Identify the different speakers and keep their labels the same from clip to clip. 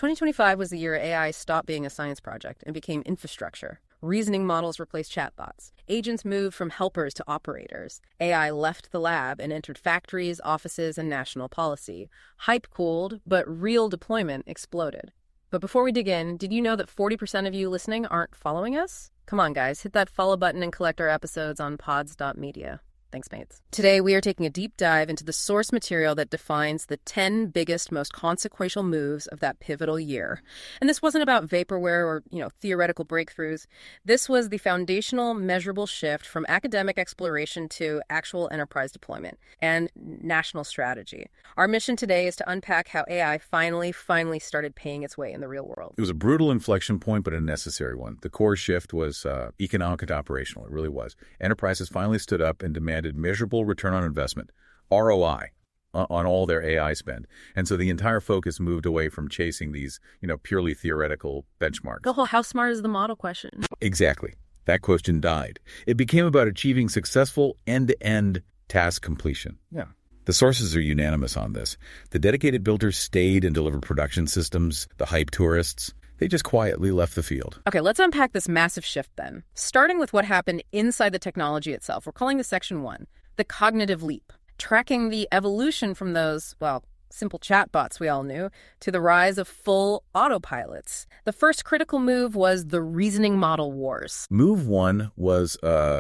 Speaker 1: 2025 was the year AI stopped being a science project and became infrastructure. Reasoning models replaced chatbots. Agents moved from helpers to operators. AI left the lab and entered factories, offices, and national policy. Hype cooled, but real deployment exploded. But before we dig in, did you know that 40% of you listening aren't following us? Come on, guys, hit that follow button and collect our episodes on pods.media. Thanks, mates. Today, we are taking a deep dive into the source material that defines the 10 biggest, most consequential moves of that pivotal year. And this wasn't about vaporware or, theoretical breakthroughs. This was the foundational, measurable shift from academic exploration to actual enterprise deployment and national strategy. Our mission today is to unpack how AI finally started paying its way in the real world.
Speaker 2: It was a brutal inflection point, but a necessary one. The core shift was economic and operational. It really was. Enterprises finally stood up and demanded measurable return on investment, ROI, on all their AI spend. And so the entire focus moved away from chasing these, purely theoretical benchmarks.
Speaker 1: The whole how smart is the model question.
Speaker 2: Exactly. That question died. It became about achieving successful end-to-end task completion. Yeah. The sources are unanimous on this. The dedicated builders stayed and delivered production systems. The hype tourists, they just quietly left the field.
Speaker 1: Okay, let's unpack this massive shift then. Starting with what happened inside the technology itself. We're calling this section 1, the cognitive leap. Tracking the evolution from those, simple chatbots we all knew, to the rise of full autopilots. The first critical move was the reasoning model wars.
Speaker 2: Move 1 was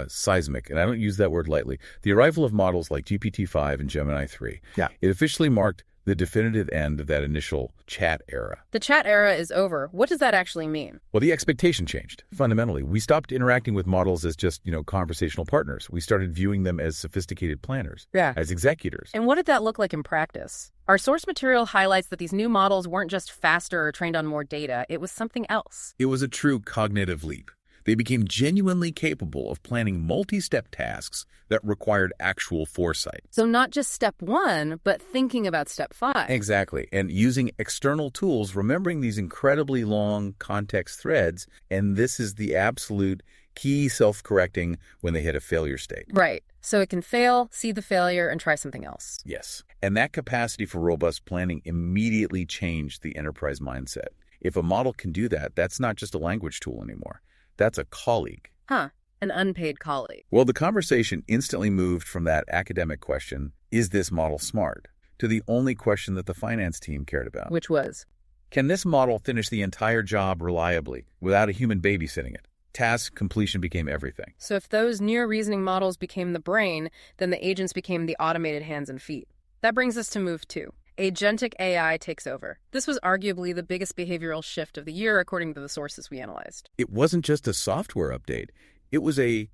Speaker 2: seismic, and I don't use that word lightly. The arrival of models like GPT5 and Gemini3. Yeah. It officially marked the definitive end of that initial chat era.
Speaker 1: The chat era is over. What does that actually mean?
Speaker 2: Well, the expectation changed, fundamentally. We stopped interacting with models as just, conversational partners. We started viewing them as sophisticated planners, as executors.
Speaker 1: And what did that look like in practice? Our source material highlights that these new models weren't just faster or trained on more data. It was something else.
Speaker 2: It was a true cognitive leap. They became genuinely capable of planning multi-step tasks that required actual foresight.
Speaker 1: So not just step 1, but thinking about step 5.
Speaker 2: Exactly. And using external tools, remembering these incredibly long context threads, and this is the absolute key self-correcting when they hit a failure state.
Speaker 1: Right. So it can fail, see the failure, and try something else.
Speaker 2: Yes. And that capacity for robust planning immediately changed the enterprise mindset. If a model can do that, that's not just a language tool anymore. That's a colleague.
Speaker 1: An unpaid colleague.
Speaker 2: Well, the conversation instantly moved from that academic question, is this model smart, to the only question that the finance team cared about.
Speaker 1: Which was?
Speaker 2: Can this model finish the entire job reliably without a human babysitting it? Task completion became everything.
Speaker 1: So if those near reasoning models became the brain, then the agents became the automated hands and feet. That brings us to move 2. Agentic AI takes over. This was arguably the biggest behavioral shift of the year, according to the sources we analyzed.
Speaker 2: It wasn't just a software update. It was a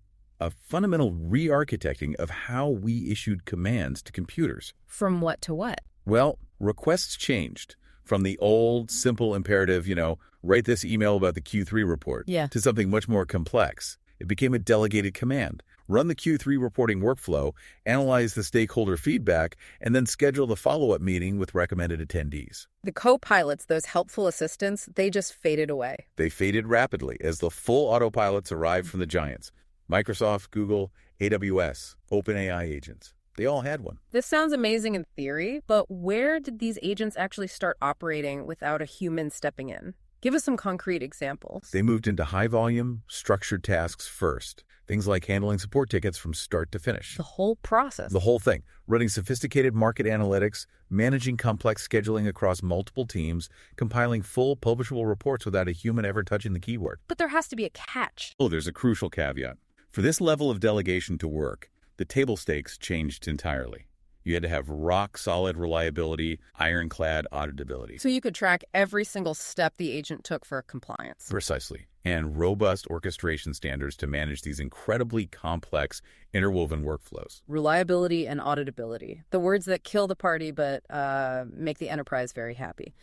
Speaker 2: fundamental re-architecting of how we issued commands to computers.
Speaker 1: From what to what?
Speaker 2: Well, requests changed from the old, simple imperative, write this email about the Q3 report, to something much more complex. It became a delegated command. Run the Q3 reporting workflow, analyze the stakeholder feedback, and then schedule the follow-up meeting with recommended attendees.
Speaker 1: The co-pilots, those helpful assistants, they just faded away.
Speaker 2: They faded rapidly as the full autopilots arrived from the giants. Microsoft, Google, AWS, OpenAI agents. They all had one.
Speaker 1: This sounds amazing in theory, but where did these agents actually start operating without a human stepping in? Give us some concrete examples.
Speaker 2: They moved into high-volume, structured tasks first. Things like handling support tickets from start to finish.
Speaker 1: The whole process.
Speaker 2: The whole thing. Running sophisticated market analytics, managing complex scheduling across multiple teams, compiling full publishable reports without a human ever touching the keyboard.
Speaker 1: But there has to be a catch.
Speaker 2: Oh, there's a crucial caveat. For this level of delegation to work, the table stakes changed entirely. You had to have rock-solid reliability, ironclad auditability.
Speaker 1: So you could track every single step the agent took for compliance.
Speaker 2: Precisely. And robust orchestration standards to manage these incredibly complex, interwoven workflows.
Speaker 1: Reliability and auditability. The words that kill the party but make the enterprise very happy.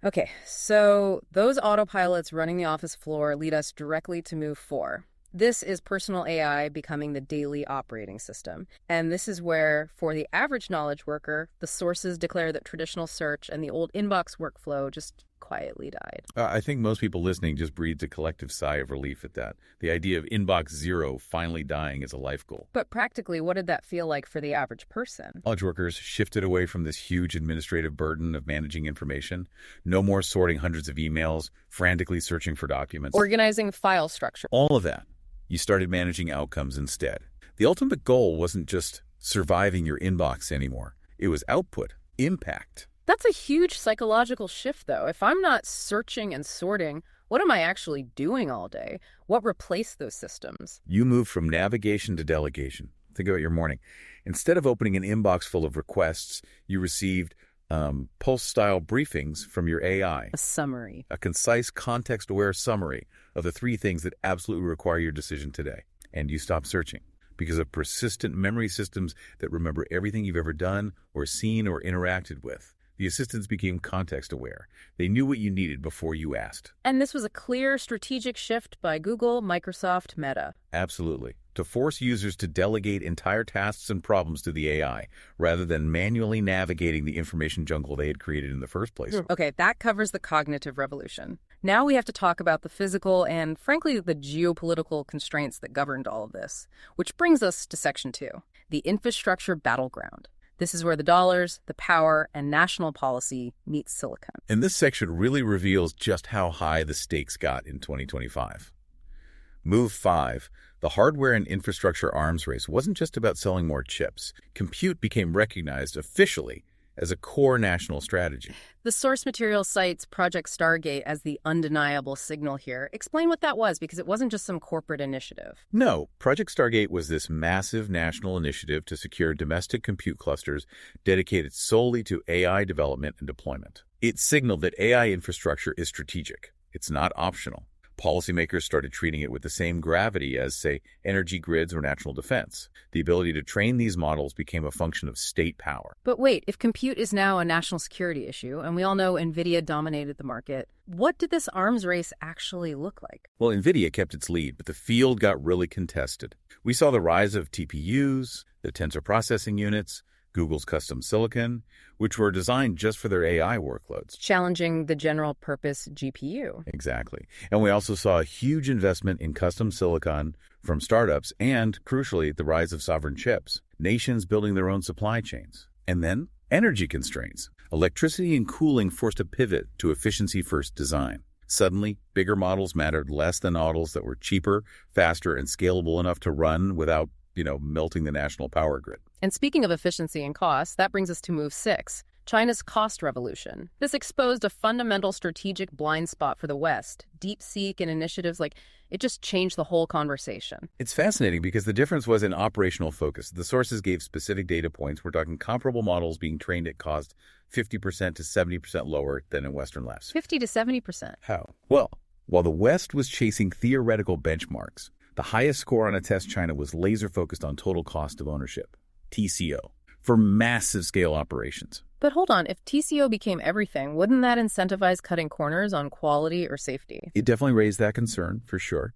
Speaker 1: Okay, so those autopilots running the office floor lead us directly to move 4. This is personal AI becoming the daily operating system. And this is where, for the average knowledge worker, the sources declare that traditional search and the old inbox workflow just quietly died.
Speaker 2: I think most people listening just breathed a collective sigh of relief at that. The idea of inbox zero finally dying is a life goal.
Speaker 1: But practically, what did that feel like for the average person?
Speaker 2: Knowledge workers shifted away from this huge administrative burden of managing information. No more sorting hundreds of emails, frantically searching for documents.
Speaker 1: Organizing file structure.
Speaker 2: All of that. You started managing outcomes instead. The ultimate goal wasn't just surviving your inbox anymore. It was output, impact.
Speaker 1: That's a huge psychological shift, though. If I'm not searching and sorting, what am I actually doing all day? What replaced those systems?
Speaker 2: You moved from navigation to delegation. Think about your morning. Instead of opening an inbox full of requests, you received Pulse-style briefings from your AI.
Speaker 1: A summary.
Speaker 2: A concise, context-aware summary of the 3 things that absolutely require your decision today. And you stop searching because of persistent memory systems that remember everything you've ever done or seen or interacted with. The assistants became context-aware. They knew what you needed before you asked.
Speaker 1: And this was a clear strategic shift by Google, Microsoft, Meta.
Speaker 2: Absolutely. To force users to delegate entire tasks and problems to the AI, rather than manually navigating the information jungle they had created in the first place.
Speaker 1: Okay, that covers the cognitive revolution. Now we have to talk about the physical and, frankly, the geopolitical constraints that governed all of this. Which brings us to Section 2, the infrastructure battleground. This is where the dollars, the power, and national policy meet silicon.
Speaker 2: And this section really reveals just how high the stakes got in 2025. Move 5, the hardware and infrastructure arms race, wasn't just about selling more chips. Compute became recognized officially as a core national strategy.
Speaker 1: The source material cites Project Stargate as the undeniable signal here. Explain what that was, because it wasn't just some corporate initiative.
Speaker 2: No, Project Stargate was this massive national initiative to secure domestic compute clusters dedicated solely to AI development and deployment. It signaled that AI infrastructure is strategic. It's not optional. Policymakers started treating it with the same gravity as, say, energy grids or national defense. The ability to train these models became a function of state power.
Speaker 1: But wait, if compute is now a national security issue, and we all know NVIDIA dominated the market, what did this arms race actually look like?
Speaker 2: Well, NVIDIA kept its lead, but the field got really contested. We saw the rise of TPUs, the tensor processing units, Google's custom silicon, which were designed just for their AI workloads.
Speaker 1: Challenging the general-purpose GPU.
Speaker 2: Exactly. And we also saw a huge investment in custom silicon from startups and, crucially, the rise of sovereign chips, nations building their own supply chains. And then, energy constraints. Electricity and cooling forced a pivot to efficiency-first design. Suddenly, bigger models mattered less than models that were cheaper, faster, and scalable enough to run without melting the national power grid.
Speaker 1: And speaking of efficiency and cost, that brings us to Move 6, China's cost revolution. This exposed a fundamental strategic blind spot for the West. DeepSeek and initiatives it just changed the whole conversation.
Speaker 2: It's fascinating because the difference was in operational focus. The sources gave specific data points. We're talking comparable models being trained at cost 50% to 70% lower than in Western labs.
Speaker 1: 50 to 70%.
Speaker 2: How? Well, while the West was chasing theoretical benchmarks, the highest score on a test China was laser-focused on total cost of ownership, TCO, for massive scale operations.
Speaker 1: But hold on, if TCO became everything, wouldn't that incentivize cutting corners on quality or safety?
Speaker 2: It definitely raised that concern, for sure.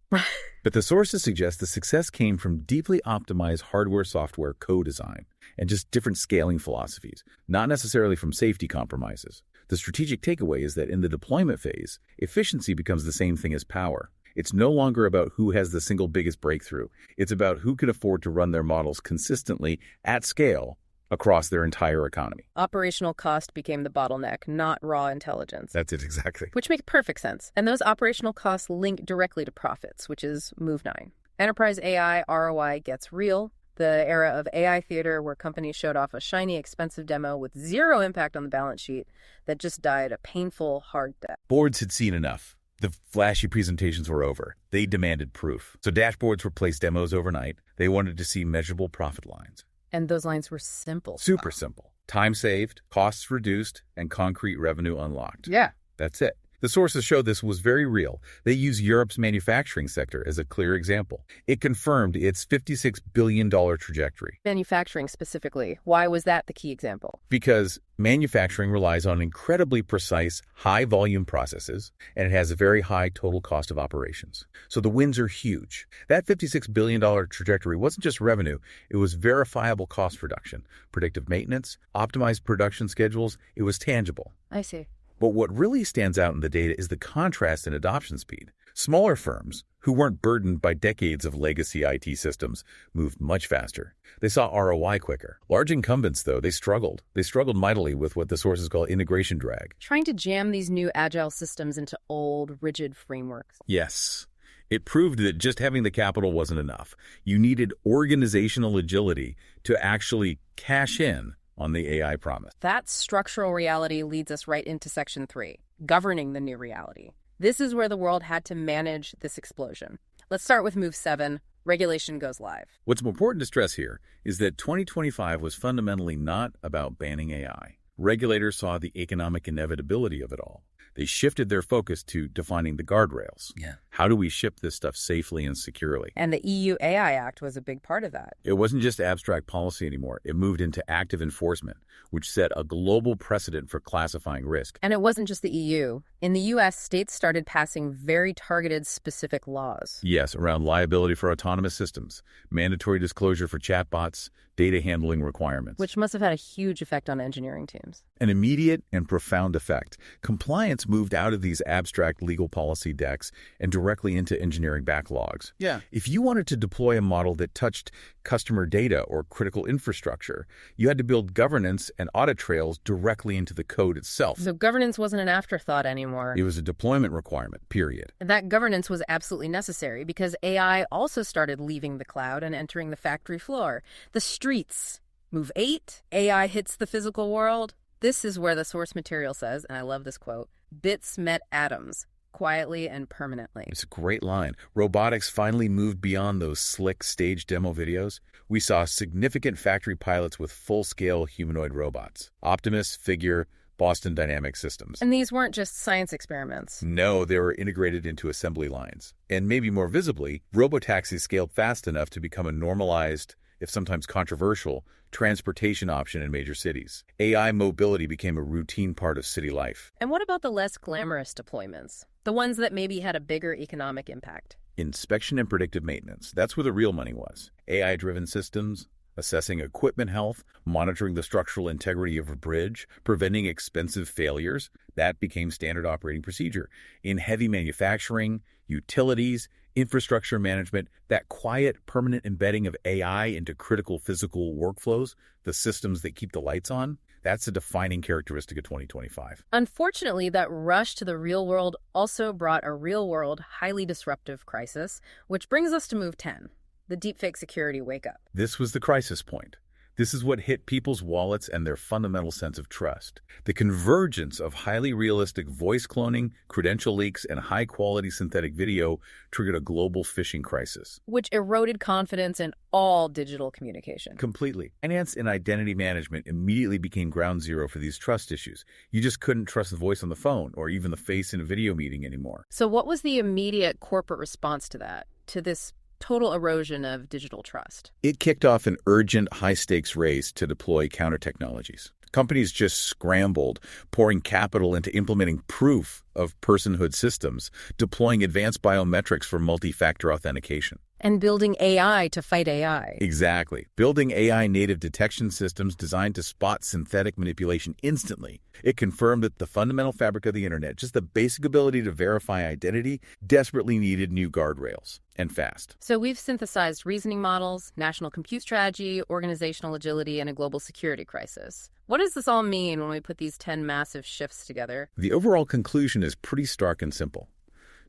Speaker 2: But the sources suggest the success came from deeply optimized hardware-software co-design and just different scaling philosophies, not necessarily from safety compromises. The strategic takeaway is that in the deployment phase, efficiency becomes the same thing as power. It's no longer about who has the single biggest breakthrough. It's about who can afford to run their models consistently at scale across their entire economy.
Speaker 1: Operational cost became the bottleneck, not raw intelligence.
Speaker 2: That's it, exactly.
Speaker 1: Which makes perfect sense. And those operational costs link directly to profits, which is Move 9. Enterprise AI ROI gets real. The era of AI theater where companies showed off a shiny, expensive demo with zero impact on the balance sheet that just died a painful, hard death.
Speaker 2: Boards had seen enough. The flashy presentations were over. They demanded proof. So dashboards replaced demos overnight. They wanted to see measurable profit lines.
Speaker 1: And those lines were simple.
Speaker 2: Super simple. Time saved, costs reduced, and concrete revenue unlocked.
Speaker 1: Yeah.
Speaker 2: That's it. The sources show this was very real. They use Europe's manufacturing sector as a clear example. It confirmed its $56 billion trajectory.
Speaker 1: Manufacturing specifically. Why was that the key example?
Speaker 2: Because manufacturing relies on incredibly precise, high-volume processes, and it has a very high total cost of operations. So the wins are huge. That $56 billion trajectory wasn't just revenue, it was verifiable cost reduction, predictive maintenance, optimized production schedules. It was tangible.
Speaker 1: I see.
Speaker 2: But what really stands out in the data is the contrast in adoption speed. Smaller firms, who weren't burdened by decades of legacy IT systems, moved much faster. They saw ROI quicker. Large incumbents, though, they struggled. They struggled mightily with what the sources call integration drag.
Speaker 1: Trying to jam these new agile systems into old, rigid frameworks.
Speaker 2: Yes. It proved that just having the capital wasn't enough. You needed organizational agility to actually cash in on the AI promise.
Speaker 1: That structural reality leads us right into Section 3, governing the new reality. This is where the world had to manage this explosion. Let's start with Move 7. Regulation goes live.
Speaker 2: What's important to stress here is that 2025 was fundamentally not about banning AI. Regulators saw the economic inevitability of it all. They shifted their focus to defining the guardrails. How do we ship this stuff safely and securely?
Speaker 1: And the EU AI Act was a big part of that.
Speaker 2: It wasn't just abstract policy anymore. It moved into active enforcement, which set a global precedent for classifying risk.
Speaker 1: And it wasn't just the EU. In the US, states started passing very targeted, specific laws.
Speaker 2: Yes, around liability for autonomous systems, mandatory disclosure for chatbots, data handling requirements.
Speaker 1: Which must have had a huge effect on engineering teams.
Speaker 2: An immediate and profound effect. Compliance moved out of these abstract legal policy decks and directly into engineering backlogs. If you wanted to deploy a model that touched customer data or critical infrastructure, you had to build governance and audit trails directly into the code itself.
Speaker 1: So governance wasn't an afterthought anymore.
Speaker 2: It was a deployment requirement, period.
Speaker 1: And that governance was absolutely necessary because AI also started leaving the cloud and entering the factory floor. The streets. Move 8, AI hits the physical world. This is where the source material says, and I love this quote, bits met atoms, quietly and permanently.
Speaker 2: It's a great line. Robotics finally moved beyond those slick stage demo videos. We saw significant factory pilots with full-scale humanoid robots. Optimus, Figure, Boston Dynamics systems.
Speaker 1: And these weren't just science experiments.
Speaker 2: No, they were integrated into assembly lines. And maybe more visibly, robotaxis scaled fast enough to become a normalized, if sometimes controversial, transportation option in major cities. AI mobility became a routine part of city life.
Speaker 1: And what about the less glamorous deployments? The ones that maybe had a bigger economic impact?
Speaker 2: Inspection and predictive maintenance. That's where the real money was. AI-driven systems, assessing equipment health, monitoring the structural integrity of a bridge, preventing expensive failures. That became standard operating procedure. In heavy manufacturing, utilities, infrastructure management, that quiet, permanent embedding of AI into critical physical workflows, the systems that keep the lights on, that's a defining characteristic of 2025.
Speaker 1: Unfortunately, that rush to the real world also brought a real-world, highly disruptive crisis, which brings us to Move 10, the deepfake security wake-up.
Speaker 2: This was the crisis point. This is what hit people's wallets and their fundamental sense of trust. The convergence of highly realistic voice cloning, credential leaks, and high-quality synthetic video triggered a global phishing crisis.
Speaker 1: Which eroded confidence in all digital communication.
Speaker 2: Completely. Finance and identity management immediately became ground zero for these trust issues. You just couldn't trust the voice on the phone or even the face in a video meeting anymore.
Speaker 1: So what was the immediate corporate response to that, to this total erosion of digital trust?
Speaker 2: It kicked off an urgent, high-stakes race to deploy counter-technologies. Companies just scrambled, pouring capital into implementing proof of personhood systems, deploying advanced biometrics for multi-factor authentication.
Speaker 1: And building AI to fight AI.
Speaker 2: Exactly. Building AI-native detection systems designed to spot synthetic manipulation instantly. It confirmed that the fundamental fabric of the internet, just the basic ability to verify identity, desperately needed new guardrails, and fast.
Speaker 1: So we've synthesized reasoning models, national compute strategy, organizational agility, and a global security crisis. What does this all mean when we put these 10 massive shifts together?
Speaker 2: The overall conclusion is pretty stark and simple.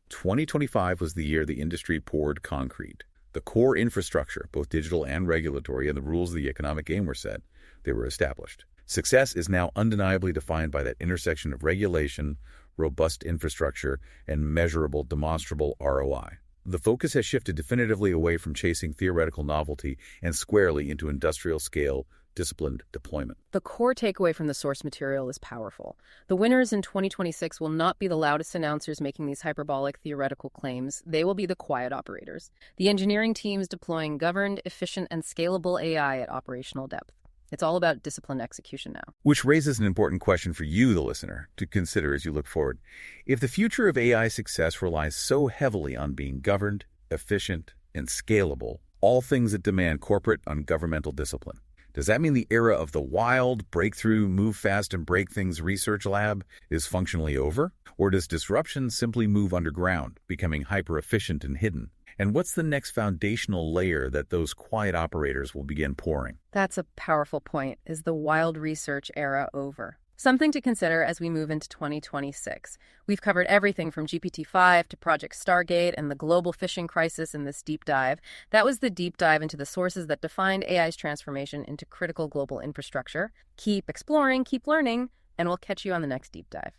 Speaker 2: 2025 was the year the industry poured concrete. The core infrastructure, both digital and regulatory, and the rules of the economic game were set. They were established. Success is now undeniably defined by that intersection of regulation, robust infrastructure, and measurable, demonstrable ROI. The focus has shifted definitively away from chasing theoretical novelty and squarely into industrial-scale, disciplined deployment.
Speaker 1: The core takeaway from the source material is powerful. The winners in 2026 will not be the loudest announcers making these hyperbolic theoretical claims. They will be the quiet operators, the engineering teams deploying governed, efficient, and scalable AI at operational depth. It's all about disciplined execution now.
Speaker 2: Which raises an important question for you, the listener, to consider as you look forward. If the future of AI success relies so heavily on being governed, efficient, and scalable, all things that demand corporate and governmental discipline, does that mean the era of the wild, breakthrough, move fast and break things research lab is functionally over? Or does disruption simply move underground, becoming hyper-efficient and hidden? And what's the next foundational layer that those quiet operators will begin pouring?
Speaker 1: That's a powerful point. Is the wild research era over? Something to consider as we move into 2026. We've covered everything from GPT-5 to Project Stargate and the global phishing crisis in this deep dive. That was the deep dive into the sources that defined AI's transformation into critical global infrastructure. Keep exploring, keep learning, and we'll catch you on the next deep dive.